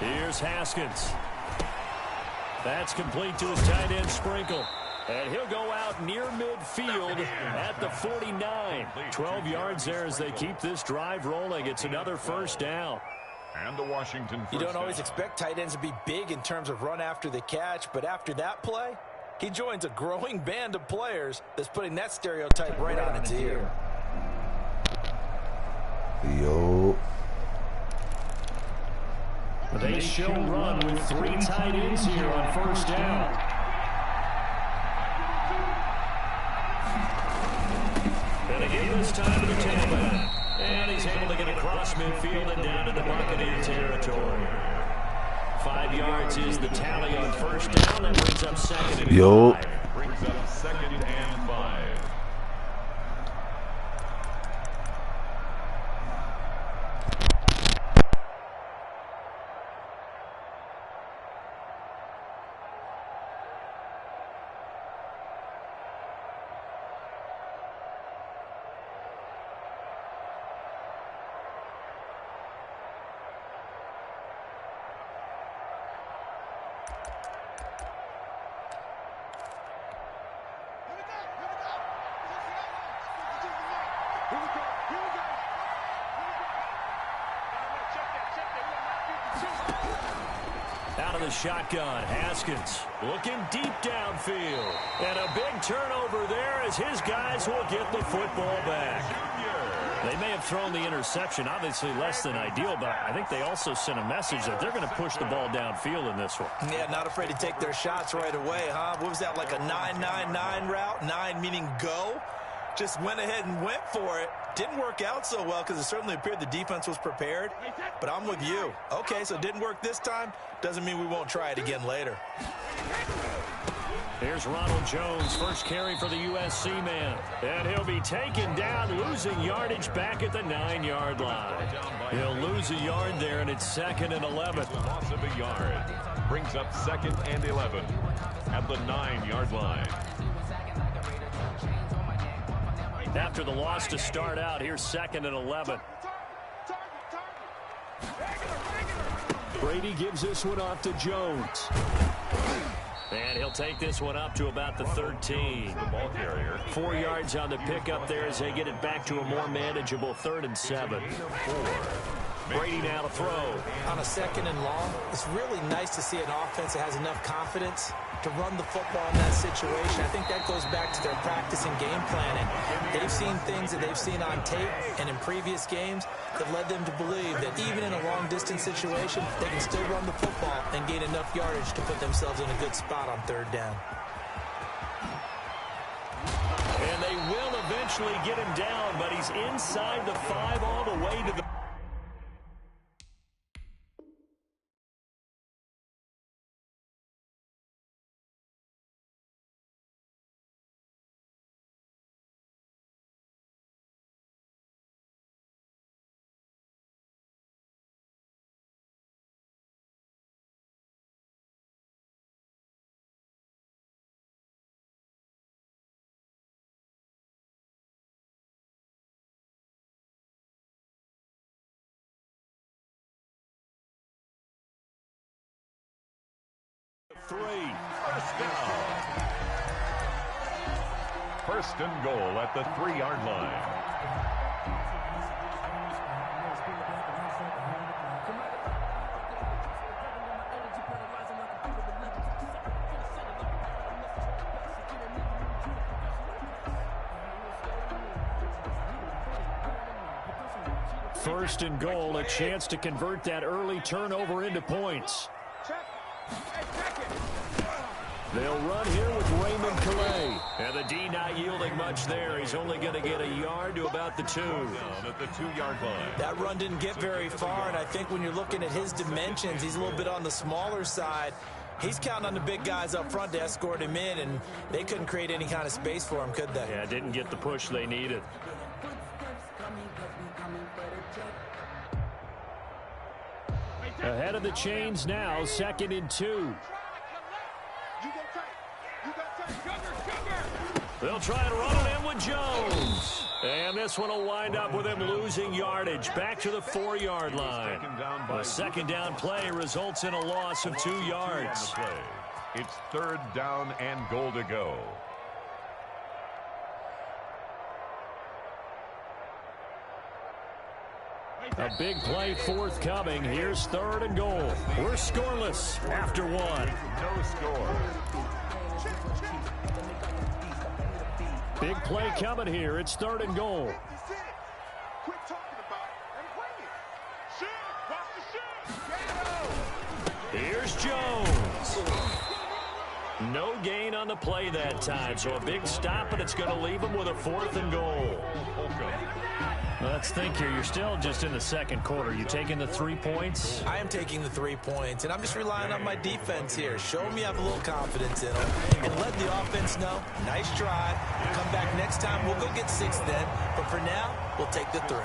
Here's Haskins. That's complete to his tight end Sprinkle. And he'll go out near midfield at the 49. 12 yards there as they keep this drive rolling. It's another first down. And the Washington first You don't always down. expect tight ends to be big in terms of run after the catch, but after that play, he joins a growing band of players that's putting that stereotype right on its ear. Yo. They show run with 3 tight ends here on first down. And again this time to the tailback. And he's able to get across midfield and down into Buccaneer territory. 5 yards is the tally on first down. That brings up second and 5. Brings up second and 5. Out of the shotgun, Haskins looking deep downfield. And a big turnover there as his guys will get the football back. They may have thrown the interception, obviously less than ideal, but I think they also sent a message that they're going to push the ball downfield in this one. Yeah, not afraid to take their shots right away, huh? What was that, like a 9-9-9 route? 9 meaning go? Just went ahead and went for it. Didn't work out so well because it certainly appeared the defense was prepared. But I'm with you. Okay, so it didn't work this time. Doesn't mean we won't try it again later. Here's Ronald Jones, first carry for the USC man. And he'll be taken down, losing yardage back at the 9-yard line. He'll lose a yard there, and it's second and 11. Loss of a yard. Brings up second and 11 at the 9-yard line. After the loss to start out, here's second and 11. Brady gives this one off to Jones. And he'll take this one up to about the 13. The ball carrier. 4 yards on the pickup there as they get it back to a more manageable 3rd and 7. Brady now to throw. On a 2nd and long, it's really nice to see an offense that has enough confidence to run the football in that situation. I think that goes back to their practice and game planning. They've seen things that they've seen on tape and in previous games that led them to believe that even in a long-distance situation, they can still run the football and gain enough yardage to put themselves in a good spot on 3rd down. And they will eventually get him down, but he's inside the 5 all the way to the... First down. First and goal at the 3-yard line. First and goal, a chance to convert that early turnover into points. They'll run here with Raymond Calais. And the D not yielding much there. He's only going to get a yard to about the 2. Down at the 2-yard line. That run didn't get very far, and I think when you're looking at his dimensions, he's a little bit on the smaller side. He's counting on the big guys up front to escort him in, and they couldn't create any kind of space for him, could they? Yeah, didn't get the push they needed. Ahead of the chains now, 2nd and 2. They'll try and run it in with Jones. And this one will wind up with him losing yardage back to the 4-yard line. A second down play results in a loss of 2 yards. It's 3rd down and goal to go. A big play forthcoming. Here's 3rd and goal. We're scoreless after 1. No score. Big play coming here. It's 3rd and goal. Here's Jones. No gain on the play that time, so a big stop, and it's going to leave him with a 4th and goal. Let's think here. You're still just in the second quarter. You taking the 3 points? I am taking the 3 points, and I'm just relying on my defense here. Show me I have a little confidence in them, and let the offense know. Nice drive. Come back next time. We'll go get 6 then, but for now, we'll take the 3.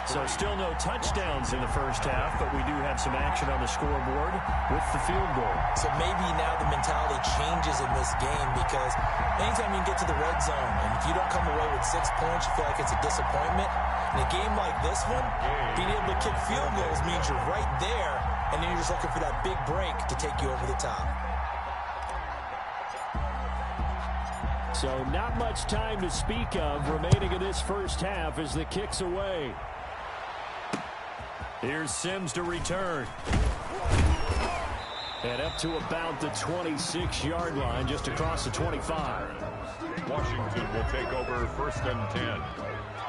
So still no touchdowns in the first half, but we do have some action on the scoreboard with the field goal. So maybe now the mentality changes in this game, because anytime you can get to the red zone, and if you don't come away with 6 points, you feel like it's a disappointment. In a game like this one, being able to kick field goals means you're right there, and then you're just looking for that big break to take you over the top. So not much time to speak of remaining in this first half as the kick's away. Here's Sims to return. And up to about the 26-yard line, just across the 25. Washington will take over 1st and 10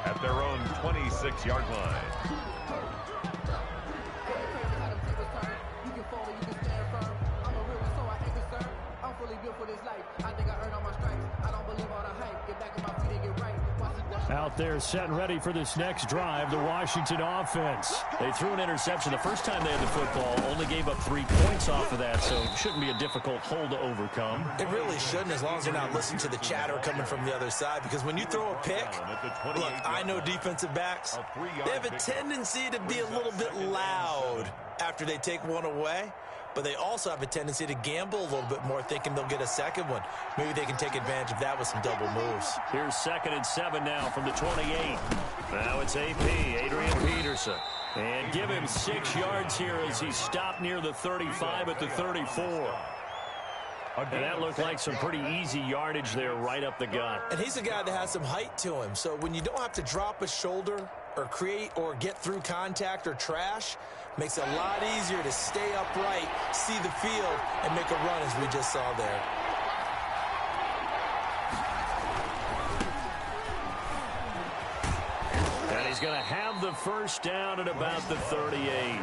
at their own 26-yard line. Out there set and ready for this next drive, the Washington offense. They threw an interception the first time they had the football, only gave up 3 points off of that, so it shouldn't be a difficult hole to overcome. It really shouldn't, as long as you're not listening to the chatter coming from the other side, because when you throw a pick, look, I know defensive backs, they have a tendency to be a little bit loud after they take one away. But they also have a tendency to gamble a little bit more, thinking they'll get a second one. Maybe they can take advantage of that with some double moves. Here's 2nd and 7 now from the 28. Now it's AP, Adrian Peterson. And give him 6 yards here as he stopped near the 35 at the 34. And that looked like some pretty easy yardage there right up the gut. And he's a guy that has some height to him. So when you don't have to drop a shoulder or create or get through contact or trash, makes it a lot easier to stay upright, see the field, and make a run as we just saw there. And he's going to have the first down at about the 38.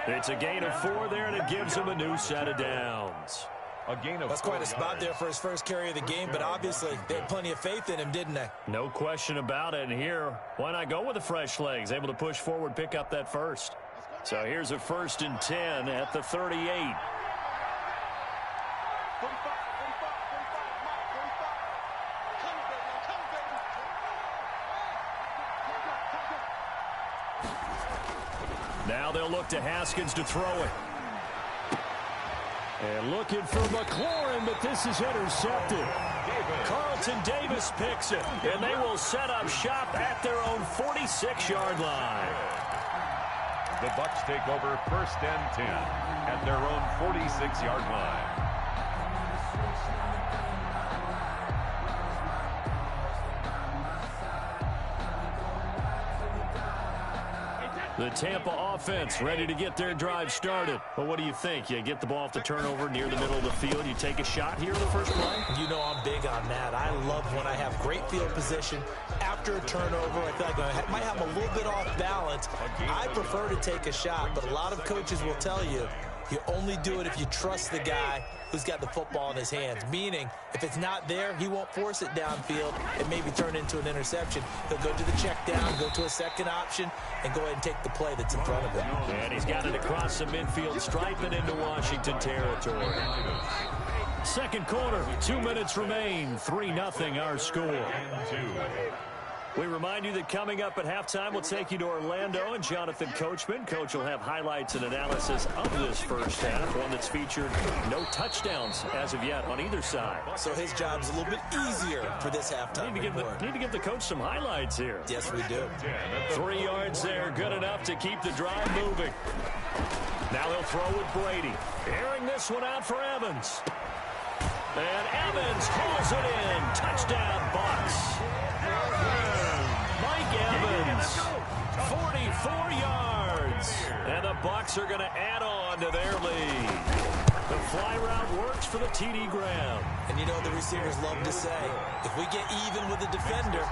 It's a gain of 4 there, and it gives him a new set of downs. That's quite a spot there for his first carry of the game, but obviously they had plenty of faith in him, didn't they? No question about it. And here, why not go with the fresh legs? Able to push forward, pick up that first. So here's a 1st and 10 at the 38. Now they'll look to Haskins to throw it. And looking for McLaurin, but this is intercepted. Carlton Davis picks it, and they will set up shop at their own 46-yard line. The Bucs take over 1st and 10 at their own 46-yard line. The Tampa offense ready to get their drive started. But what do you think? You get the ball off the turnover near the middle of the field. You take a shot here in the first play? You know I'm big on that. I love when I have great field position. After a turnover, I feel like I might have a little bit off balance. I prefer to take a shot, but a lot of coaches will tell you, you only do it if you trust the guy who's got the football in his hands. Meaning, if it's not there, he won't force it downfield and maybe turn into an interception. He'll go to the check down, go to a second option, and go ahead and take the play that's in front of him. And he's got it across the midfield stripe and into Washington territory. Second quarter, 2 minutes remain. 3-0 our score. We remind you that coming up at halftime, we'll take you to Orlando and Jonathan Coachman. Coach will have highlights and analysis of this first half, one that's featured no touchdowns as of yet on either side. So his job's a little bit easier for this halftime report. Need to give the coach some highlights here. Yes, we do. 3 yards there, good enough to keep the drive moving. Now he'll throw with Brady. Airing this one out for Evans. And Evans hauls it in. Touchdown, Bucs. Mike Evans, 44 yards. And the Bucs are going to add on to their lead. The fly route works for the TD Graham. And you know the receivers love to say, if we get even with the defender,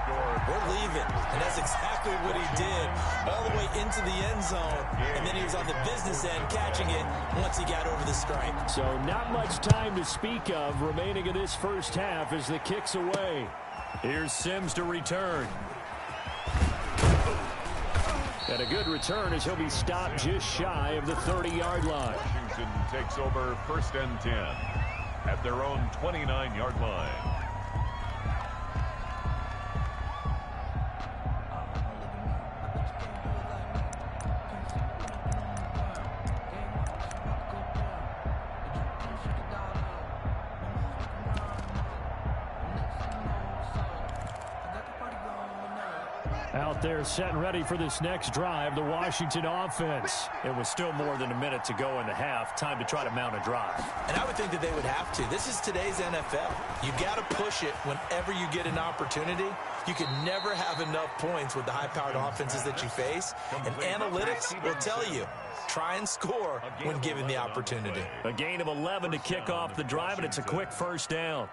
we're leaving. And that's exactly what he did, all the way into the end zone. And then he was on the business end catching it once he got over the stripe. So not much time to speak of remaining in this first half as the kick's away. Here's Sims to return. And a good return as he'll be stopped just shy of the 30-yard line. Washington takes over 1st and 10 at their own 29-yard line. Out there set and ready for this next drive, the Washington offense. It was still more than a minute to go in the half. Time to try to mount a drive. And I would think that they would have to. This is today's NFL. You got to push it whenever you get an opportunity. You can never have enough points with the high-powered offenses that you face. And analytics will tell you, try and score when given the opportunity. A gain of 11 to kick off the drive, and it's a quick first down.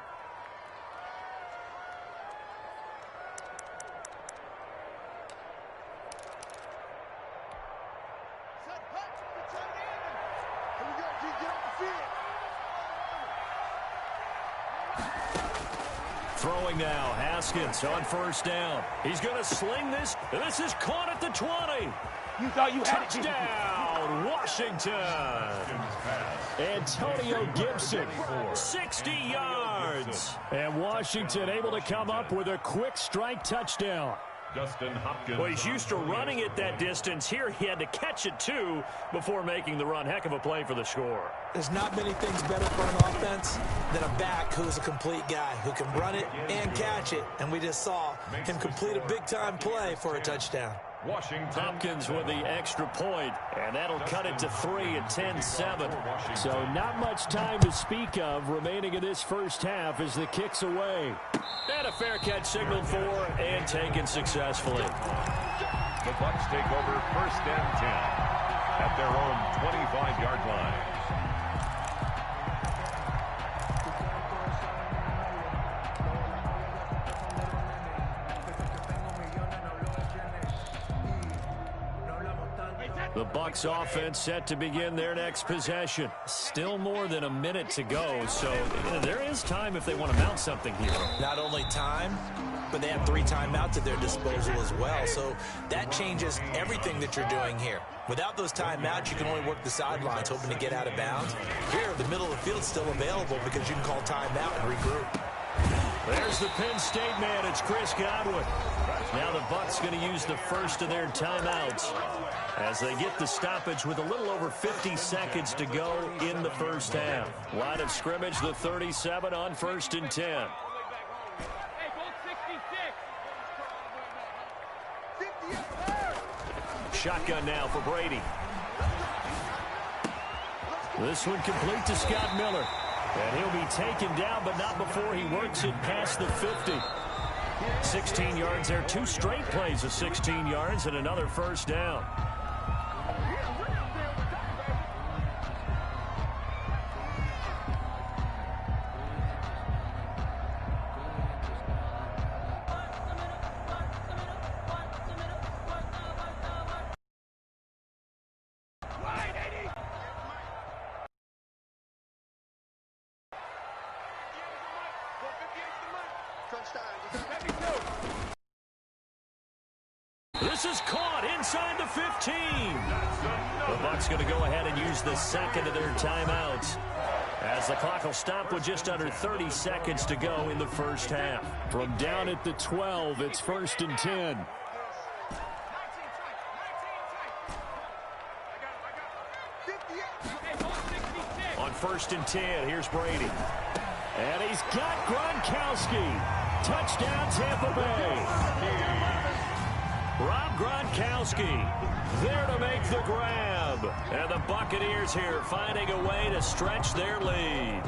Throwing now, Haskins on 1st down. He's going to sling this. This is caught at the 20. You thought you had it. Touchdown, Washington. Antonio Gibson, 60 yards. And Washington able to come up with a quick strike touchdown. Justin Hopkins. Well, he's used to running it that distance. Here he had to catch it, too, before making the run. Heck of a play for the score. There's not many things better for an offense than a back who's a complete guy who can run it and catch it. And we just saw him complete a big-time play for a touchdown. Washington. Hopkins with the extra point, and that'll cut it to 3 at 10-7. So not much time to speak of remaining in this first half as the kick's away. And a fair catch signaled for and taken successfully. The Bucs take over 1st and 10 at their own 25-yard line. The Bucs offense set to begin their next possession. Still more than a minute to go, so there is time if they want to mount something here. Not only time, but they have 3 timeouts at their disposal as well, so that changes everything that you're doing here. Without those timeouts, you can only work the sidelines, hoping to get out of bounds. Here, the middle of the field is still available because you can call timeout and regroup. There's the Penn State man. It's Chris Godwin. Now the Bucs going to use the first of their timeouts as they get the stoppage with a little over 50 seconds to go in the first half. Line of scrimmage, the 37 on 1st and 10. Shotgun now for Brady. This one complete to Scott Miller. And he'll be taken down, but not before he works it past the 50. 16 yards there. 2 straight plays of 16 yards and another first down. This is caught inside the 15. The Bucs going to go ahead and use the second of their timeouts As the clock will stop with just under 30 seconds to go in the first half. From down at the 12, it's 1st and 10. On 1st and 10, here's Brady. And he's got Gronkowski. Touchdown, Tampa Bay. Rob Gronkowski there to make the grab. And the Buccaneers here finding a way to stretch their lead.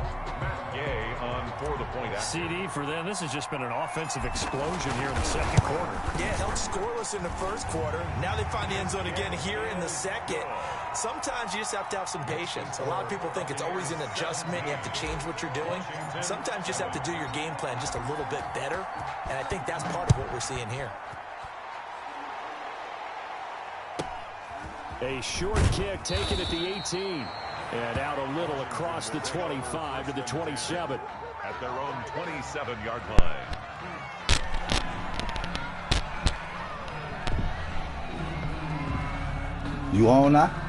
Gay on for the point after. CD for them. This has just been an offensive explosion here in the second quarter. Yeah, held scoreless in the first quarter. Now they find the end zone again here in the second. Sometimes you just have to have some patience. A lot of people think it's always an adjustment. You have to change what you're doing. Sometimes you just have to do your game plan just a little bit better. And I think that's part of what we're seeing here. A short kick taken at the 18. And out a little across the 25 to the 27. At their own 27-yard line. You on now?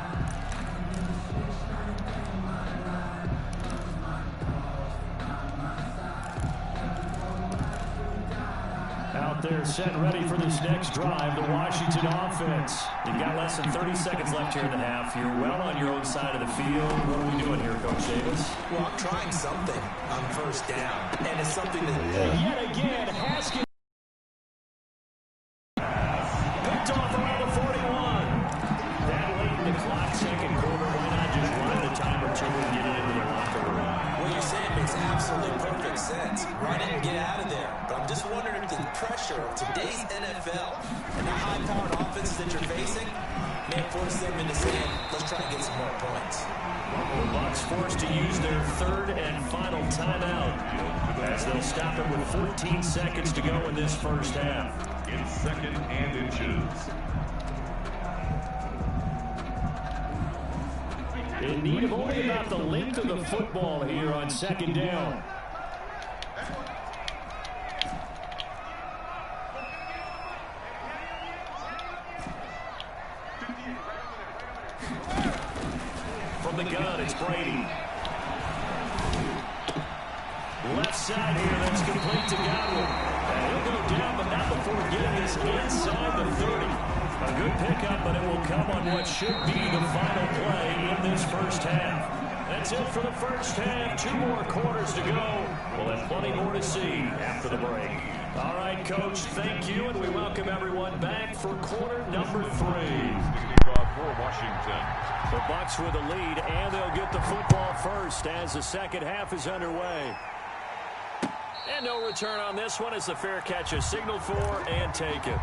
Out there set ready for this next drive, the Washington offense. You've got less than 30 seconds left here in the half. You're well on your own side of the field. What are we doing here, Coach Davis? Well, I'm trying something on first down. And it's something that yet again, Haskins picked off around the 41. That late in the clock, second quarter, why not just run the time or two and get it into the locker room? what you're saying makes absolute perfect sense. Run it and get out of there. But I'm just wondering if the pressure of today's NFL and the high-powered offenses that you're facing may force them into saying, let's try and get some more points. The Bucs forced to use their third and final timeout as they'll stop it with 14 seconds to go in this first half. In 2nd and inches. In need of only about the length of the football here on 2nd down. From the gun, it's Brady. Left side here, that's complete to Godwin. And he'll go down, but not before getting this inside the 30. A good pickup, but it will come on what should be the final play in this first half. That's it for the first half. 2 more quarters to go. We'll have plenty more to see after the break. All right, Coach, thank you, and we welcome everyone back for quarter number 3. For Washington. The Bucs with the lead, and they'll get the football first as the second half is underway. And no return on this one as the fair catch is signaled for and taken.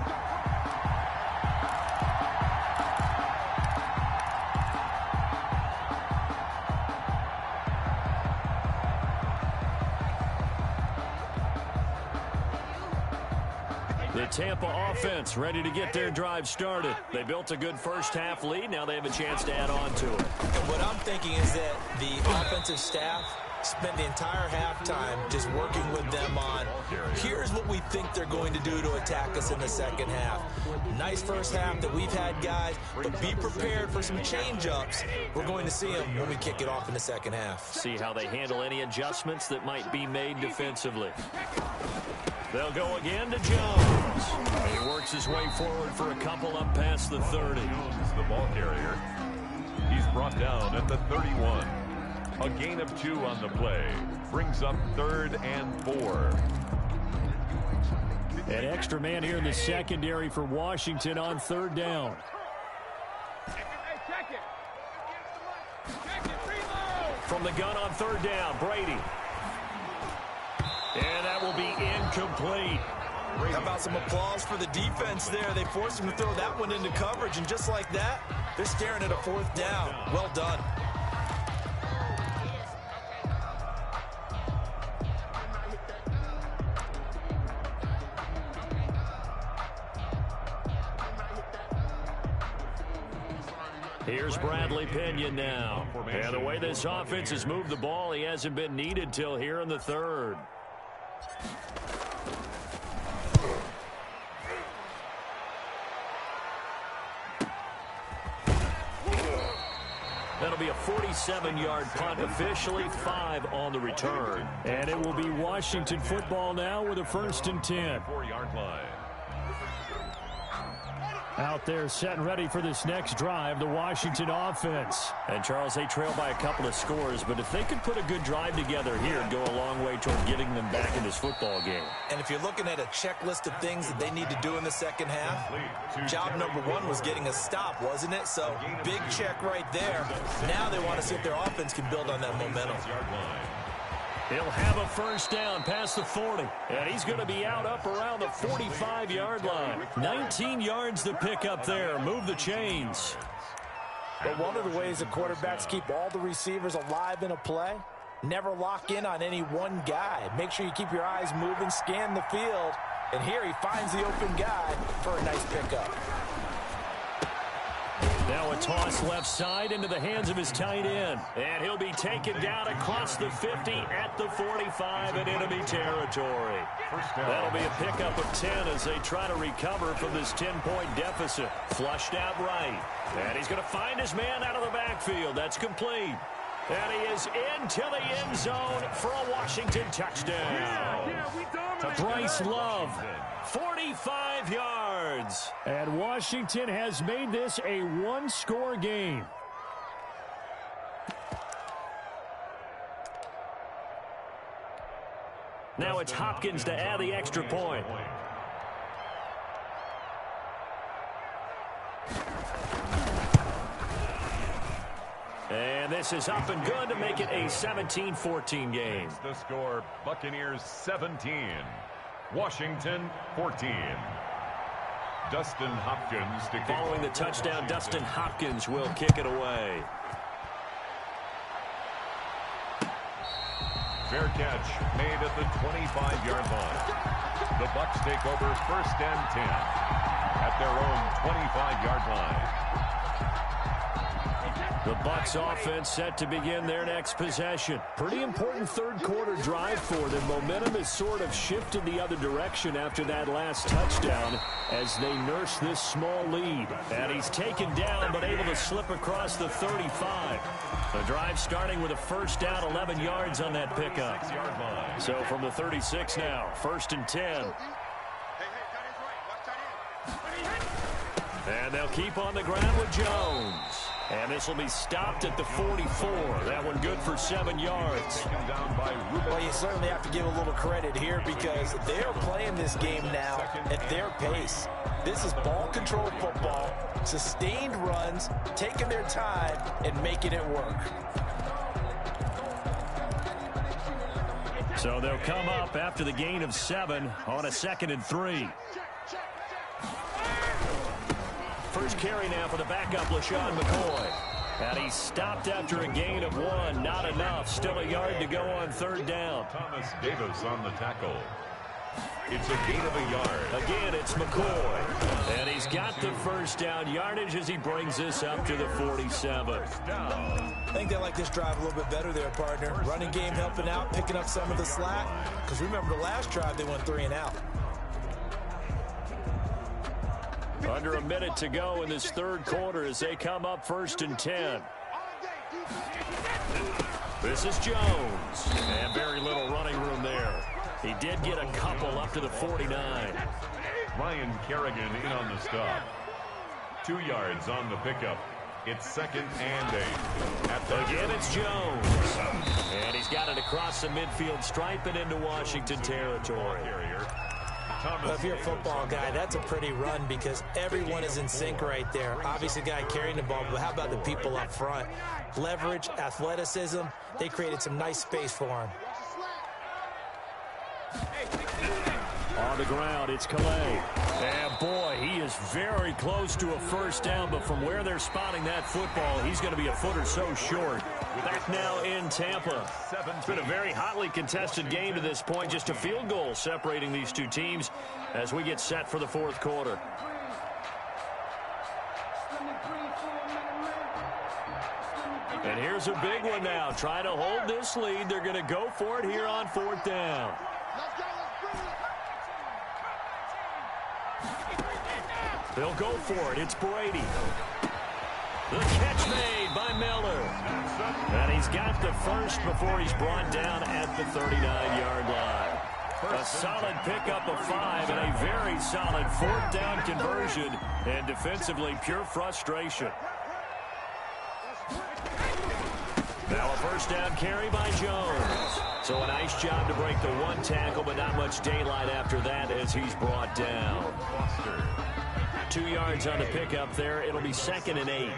The Tampa offense ready to get their drive started. They built a good first half lead. Now they have a chance to add on to it. And what I'm thinking is that the offensive staff spent the entire halftime just working with them on, here's what we think they're going to do to attack us in the second half. Nice first half that we've had, guys, but be prepared for some change-ups. We're going to see them when we kick it off in the second half. See how they handle any adjustments that might be made defensively. They'll go again to Jones. He works his way forward for a couple up past the 30. Jones is the ball carrier. He's brought down at the 31. A gain of 2 on the play. Brings up 3rd and 4. An extra man here in the secondary for Washington on 3rd down. From the gun on 3rd down, Brady. And that will be incomplete. How about some applause for the defense there? They forced him to throw that one into coverage, and just like that, they're staring at a 4th down. Well done. Here's Bradley Pinion now. And the way this offense has moved the ball, he hasn't been needed till here in the 3rd. That'll be a 47-yard punt, officially 5 on the return. And it will be Washington football now with a 1st and 10. 4-yard line. Out there set and ready for this next drive, the Washington offense. And, Charles, they trail by a couple of scores, but if they could put a good drive together here, it'd go a long way toward getting them back in this football game. And if you're looking at a checklist of things that they need to do in the second half, job number 1 was getting a stop, wasn't it? So, big check right there. Now they want to see if their offense can build on that momentum. He'll have a 1st down past the 40. And he's going to be out up around the 45-yard line. 19 yards to pick up there. Move the chains. But one of the ways that quarterbacks keep all the receivers alive in a play, never lock in on any one guy. Make sure you keep your eyes moving, scan the field. And here he finds the open guy for a nice pickup. Now a toss left side into the hands of his tight end. And he'll be taken down across the 50 at the 45 in enemy territory. That'll be a pickup of 10 as they try to recover from this 10-point deficit. Flushed out right. And he's going to find his man out of the backfield. That's complete. And he is into the end zone for a Washington touchdown. To Bryce Love, 45 yards. And Washington has made this a one-score game. Now it's Hopkins to add the extra point. And this is up and good to make it a 17-14 game. The score, Buccaneers 17, Washington 14. Dustin Hopkins to following the touchdown, Dustin Hopkins will kick it away. Fair catch made at the 25-yard line. The Bucs take over 1st and 10 at their own 25-yard line. The Bucs offense set to begin their next possession. Pretty important third-quarter drive for them. Momentum has sort of shifted the other direction after that last touchdown as they nurse this small lead. And he's taken down but able to slip across the 35. The drive starting with a 1st down, 11 yards on that pickup. So from the 36 now, 1st and 10. And they'll keep on the ground with Jones. And this will be stopped at the 44. That one good for 7 yards. Well, you certainly have to give a little credit here because they're playing this game now at their pace. This is ball control football, sustained runs, taking their time, and making it work. So they'll come up after the gain of 7 on a 2nd and 3. First carry now for the backup, LaShawn McCoy. And he's stopped after a gain of 1. Not enough. Still a yard to go on 3rd down. Thomas Davis on the tackle. It's a gain of a yard. Again, it's McCoy. And he's got the 1st down yardage as he brings this up to the 47. I think they like this drive a little bit better there, partner. Running game helping out, picking up some of the slack. Because remember the last drive, they went 3 and out. Under a minute to go in this 3rd quarter as they come up 1st and 10. This is Jones. And very little running room there. He did get a couple up to the 49. Ryan Kerrigan in on the stop. 2 yards on the pickup. It's 2nd and 8. Again, it's Jones. And he's got it across the midfield stripe and into Washington territory. Well, if you're a football guy, that's a pretty run because everyone is in sync right there. Obviously, the guy carrying the ball, but how about the people up front? Leverage, athleticism, they created some nice space for him. On the ground, it's Calais. And boy, he is very close to a 1st down, but from where they're spotting that football, he's going to be a foot or so short. Back now in Tampa. It's been a very hotly contested game to this point. Just a field goal separating these two teams as we get set for the 4th quarter. And here's a big one now. Trying to hold this lead. They're going to go for it here on 4th down. They'll go for it. It's Brady. The catch made by Miller. And he's got the first before he's brought down at the 39-yard line. A solid pickup of 5 and a very solid fourth down conversion. And defensively, pure frustration. Now a first down carry by Jones. So a nice job to break the one tackle, but not much daylight after that as he's brought down. 2 yards on the pickup there. It'll be 2nd and 8.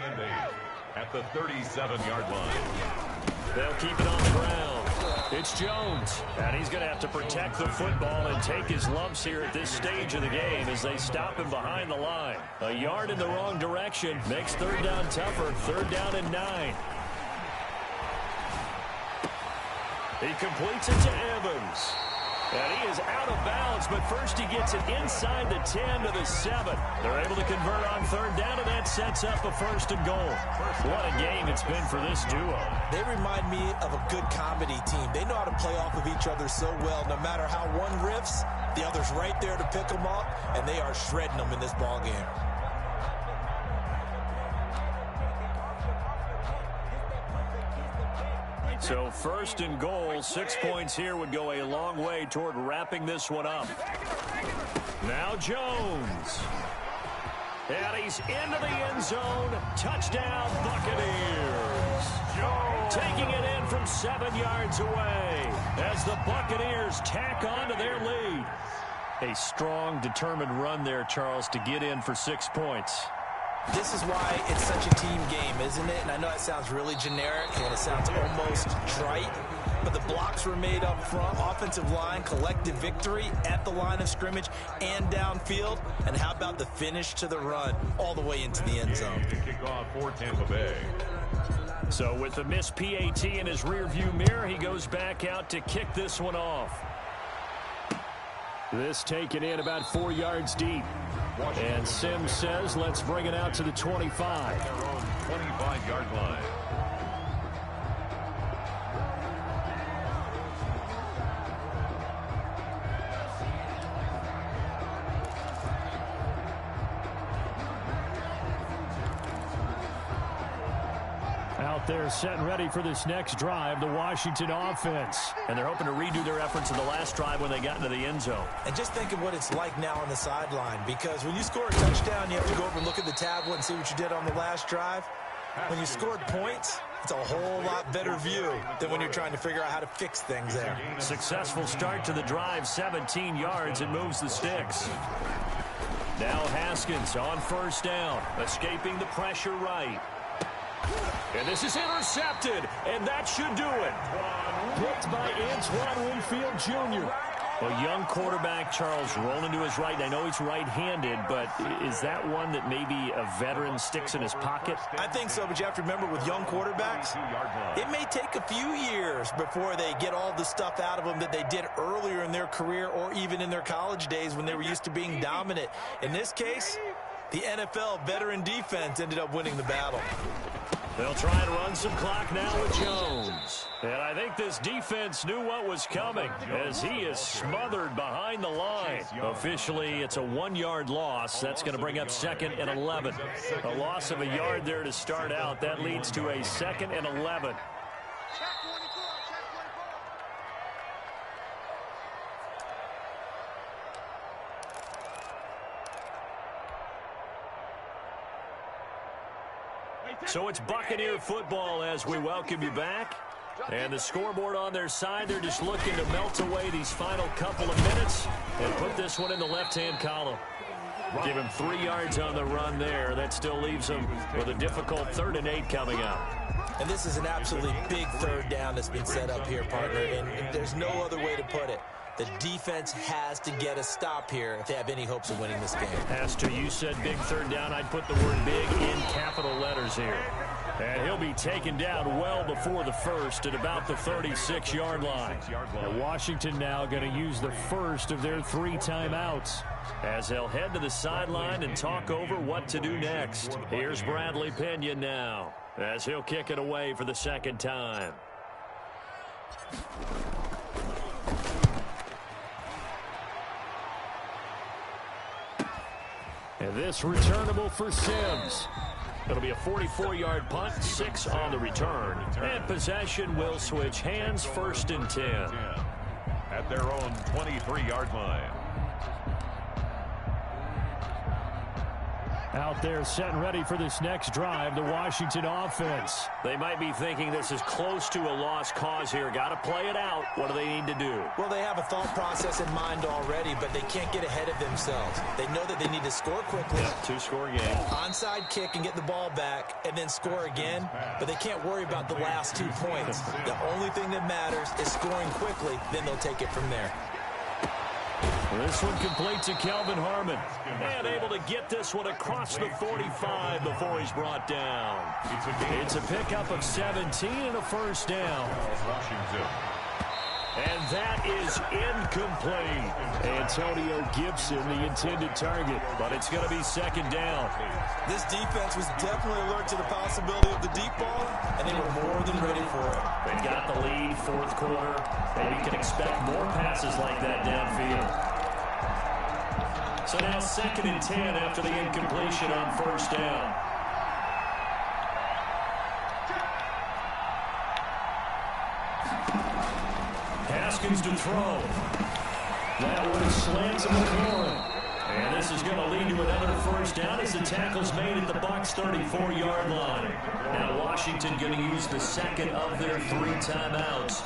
At the 37-yard line. They'll keep it on the ground. It's Jones, and he's going to have to protect the football and take his lumps here at this stage of the game as they stop him behind the line. A yard in the wrong direction makes third down tougher. 3rd down and 9. He completes it to Evans. And he is out of bounds, but first he gets it inside the 10 to the 7. They're able to convert on 3rd down, and that sets up a 1st and goal. What a game it's been for this duo. They remind me of a good comedy team. They know how to play off of each other so well. No matter how one riffs, the other's right there to pick them up, and they are shredding them in this ball game. So 1st and goal, 6 points here would go a long way toward wrapping this one up. Now Jones. And he's into the end zone. Touchdown, Buccaneers. Jones taking it in from 7 yards away as the Buccaneers tack on to their lead. A strong, determined run there, Charles, to get in for 6 points. This is why it's such a team game, isn't it? And I know it sounds really generic and it sounds almost trite, but the blocks were made up front, offensive line, collective victory at the line of scrimmage and downfield. And how about the finish to the run all the way into the end zone? Kick off for Tampa Bay. So with the missed PAT in his rearview mirror, he goes back out to kick this one off. This taken in about 4 yards deep. And Sims says, let's bring it out to the 25. Their own 25-yard line. Out there set and ready for this next drive, the Washington offense. And they're hoping to redo their efforts in the last drive when they got into the end zone. And just think of what it's like now on the sideline, because when you score a touchdown, you have to go over and look at the tablet and see what you did on the last drive. When you scored points, it's a whole lot better view than when you're trying to figure out how to fix things there. Successful start to the drive, 17 yards, and moves the sticks. Now Haskins on first down, escaping the pressure right. And this is intercepted, and that should do it. Picked by Antoine Winfield Jr. A young quarterback, Charles, rolling to his right. I know he's right-handed, but is that one that maybe a veteran sticks in his pocket? I think so, but you have to remember with young quarterbacks, it may take a few years before they get all the stuff out of them that they did earlier in their career or even in their college days when they were used to being dominant. In this case, the NFL veteran defense ended up winning the battle. They'll try and run some clock now with Jones. And I think this defense knew what was coming as he is smothered behind the line. Officially, it's a 1-yard loss. That's going to bring up 2nd and 11. A loss of a yard there to start out. That leads to a 2nd and 11. So it's Buccaneer football as we welcome you back. And the scoreboard on their side, they're just looking to melt away these final couple of minutes and put this one in the left-hand column. Give him 3 yards on the run there. That still leaves him with a difficult 3rd and 8 coming up. And this is an absolutely big 3rd down that's been set up here, partner, and there's no other way to put it. The defense has to get a stop here if they have any hopes of winning this game. Has to. You said big 3rd down. I'd put the word big in capital letters here. And he'll be taken down well before the first at about the 36-yard line. And Washington now going to use the first of their 3 timeouts as they'll head to the sideline and talk over what to do next. Here's Bradley Pena now as he'll kick it away for the 2nd time. And this returnable for Sims. It'll be a 44-yard punt, 6 on the return. And possession will switch hands, 1st and 10. At their own 23-yard line. Out there set and ready for this next drive, the Washington offense. They might be thinking this is close to a lost cause here. Got to play it out. What do they need to do? Well, they have a thought process in mind already, but they can't get ahead of themselves. They know that they need to score quickly. Yep, 2-score game. Onside kick and get the ball back and then score again, but they can't worry about the last 2 points. The only thing that matters is scoring quickly, then they'll take it from there. This one complete to Kelvin Harmon. And able to get this one across the 45 before he's brought down. It's a pickup of 17 and a 1st down. And that is incomplete. Antonio Gibson, the intended target, but it's going to be 2nd down. This defense was definitely alert to the possibility of the deep ball, and they were more than ready for it. They've got the lead, 4th quarter. Maybe can expect more passes like that downfield. So now 2nd and 10 after the incompletion on 1st down. Haskins to throw. That one slants to McLaurin. And this is going to lead to another 1st down as the tackle's made at the Bucs' 34-yard line. Now Washington going to use the 2nd of their 3 timeouts.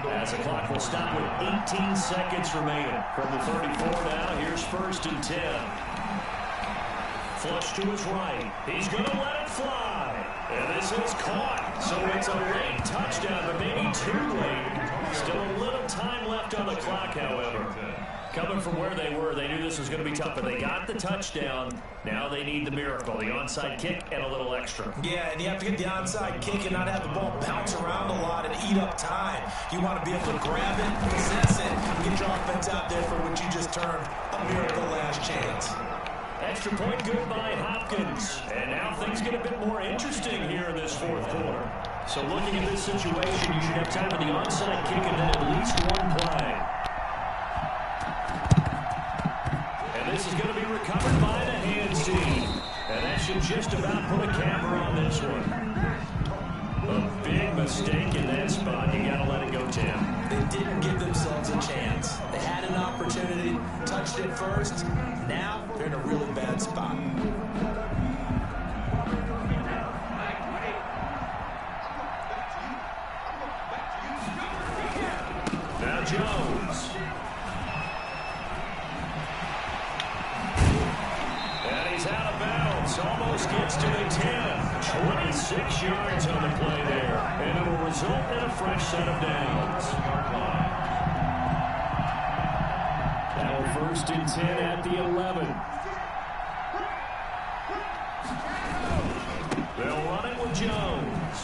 As the clock will stop with 18 seconds remaining. From the 34 now, here's 1st and 10. Flush to his right. He's going to let it fly. And this is caught. So it's a late touchdown, but maybe too late. Still a little time left on the clock, however. Coming from where they were, they knew this was going to be tough, but they got the touchdown. Now they need the miracle, the onside kick and a little extra. Yeah, and you have to get the onside kick and not have the ball bounce around a lot and eat up time. You want to be able to grab it, possess it, and get your offense out there for what you just termed a miracle last chance. Extra point good by Hopkins. And now things get a bit more interesting here in this 4th quarter. So looking at this situation, you should have time for the onside kick and then at least 1 play. This is going to be recovered by the hands team. And that should just about put a camera on this one. A big mistake in that spot. You got to let it go, Tim. They didn't give themselves a chance. They had an opportunity, touched it first. Now they're in a really bad spot. Now Jones. He's out of bounds, almost gets to the 10. 26 yards on the play there, and it will result in a fresh set of downs. Now 1st and 10 at the 11. They'll run it with Jones.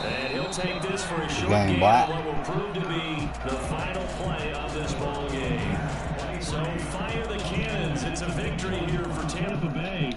And he'll take this for a short gain on what will prove to be the final play of this ball game. So fire the cannons. It's a victory here for Tampa Bay.